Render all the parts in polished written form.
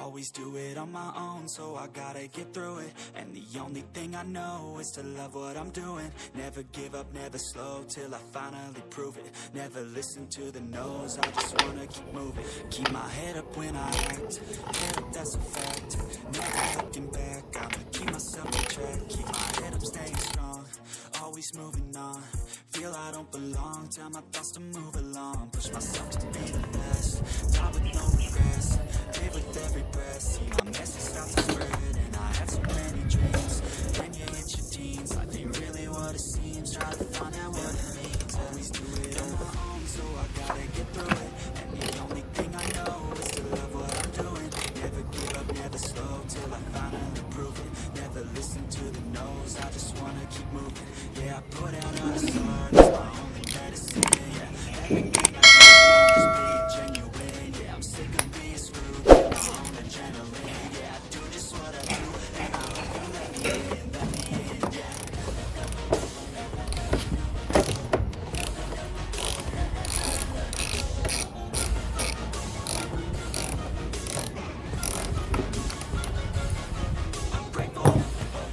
Always do it on my own, so I gotta get through it. And the only thing I know is to love what I'm doing. Never give up, never slow, till I finally prove it. Never listen to the no's, I just wanna keep moving. Keep my head up when I act, head up, that's a fact. Never looking back, I'ma keep myself on track. Keep my head up, staying strong, always moving on. Feel I don't belong, tell my thoughts to move along. Push myself to be the best, die with no regrets. Live with every breath, see my message start to spread. And I had so many dreams, then you hit your teens. Life ain't really what it seems, try to find out what it means. Always do it on my own, so I gotta get through it. And the only thing I know is to love what I'm doing. Never give up, never slow, till I finally prove it. Never listen to the no's, I just wanna keep moving. Yeah, I put out all the stars, it's my only medicine. Yeah, everything I do, I'm just being genuine. Yeah, I'm sick of being screwed with my own adrenaline. Yeah, I do just what I do, and I hope you let me in, yeah. I'm grateful, oh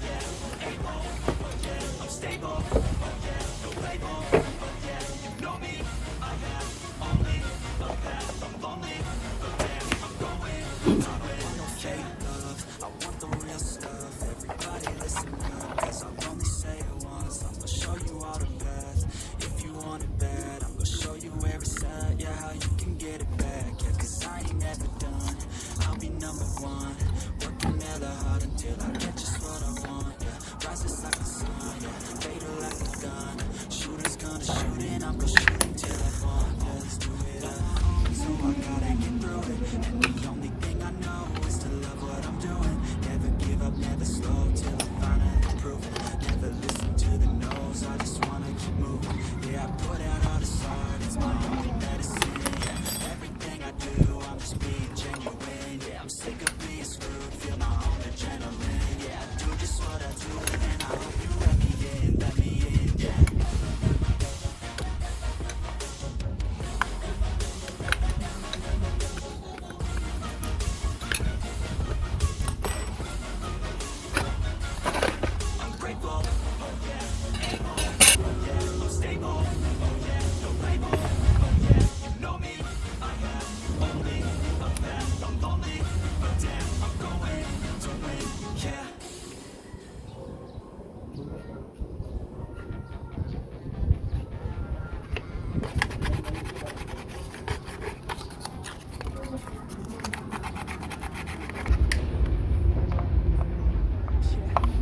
yeah, able, oh yeah, I'm stable, oh yeah, no label, oh yeah, you know me, I have only a path, I'm lonely, but damn, I'm going, I want no fake love, I want the real stuff. Everybody listen up, cause I'll only say it once. I'm gonna show you all the path, if you want it bad. I'm gonna show you where it's at, yeah, how you can get it back. Yeah, cause I ain't never done, I'll be number one. Working hella hard until I get just what I want, yeah. Rises like the sun, yeah, fatal like a gun. Shooters gonna shoot and I'm gonna shoot until I fall, yeah. Always do it on my own, so I gotta get through it. And the only thing I know is to love what I'm doing. Never give up, never slow, till I finally prove it. Never listen to the no's, I just wanna keep moving. Yeah, I put out all the art, it's my only medicine. Yeah, everything I do, I'm just being genuine. Yeah, I'm sick of being screwed, feel my own adrenaline. Yeah, I do just what I do, and I hope you let me in, yeah. I'm grateful, oh yeah, able, oh yeah, I'm stable, oh yeah, no label, oh yeah, you know me, I have only a path, I'm lonely, but damn, I'm going to win, yeah.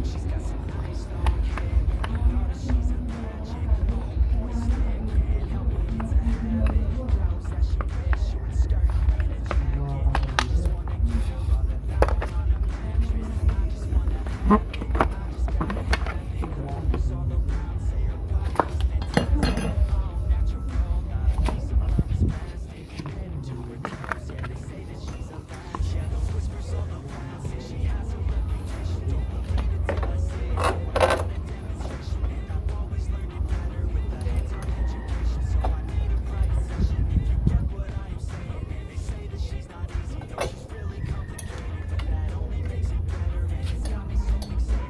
She's got some nice long hair, you know that she's a bad chick. The whole boy stare, can't help it, it's a habit. Clothes that she wears, short skirt and a jacket. Just wanna give you all the love on a mattress. I just wanna have it, I just gotta have it. Rumors all around say her body's fantastic. All natural, not a piece of love is plastic. Head to her toes, yeah, they say that she's a latch. Yeah, those whispers all around say she has a reputation. Don't believe it till I see it. I want a demonstration, and I'm always learning better with the hands-on education. So I need a private session if you get what I am saying. And they say that she's not easy, though she's really complicated, but that only makes it better. And it's got me so excited.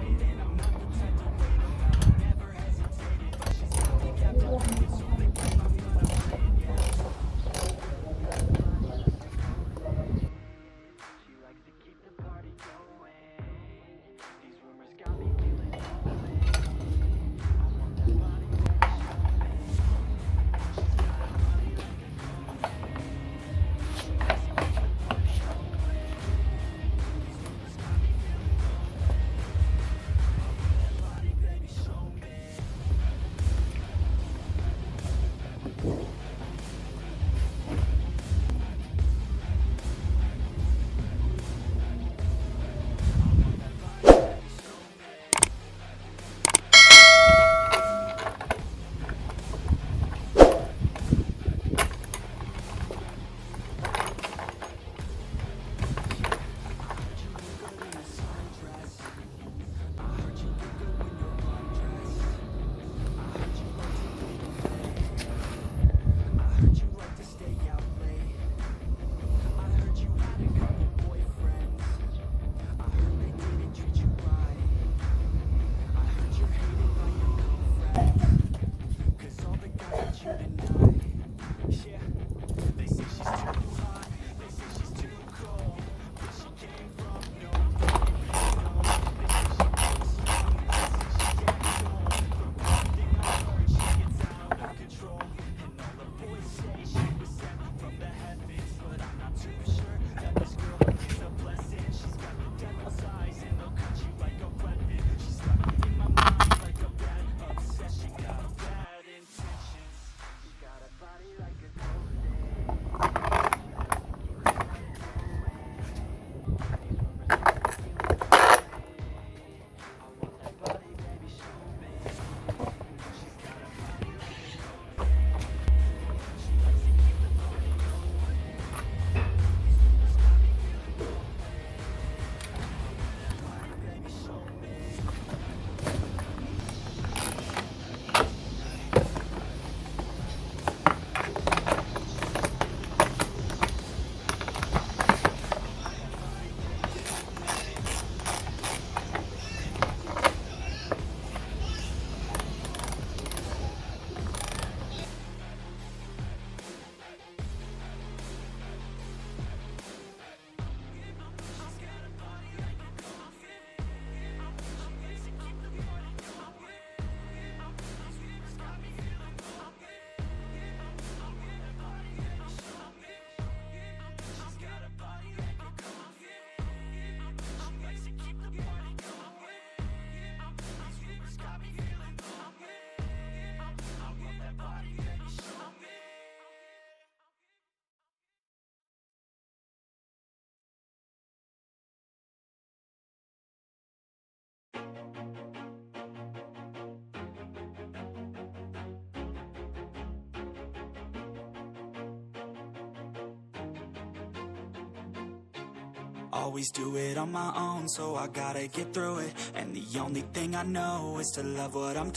always do it on my own, so I gotta get through it. And the only thing I know is to love what I'm doing.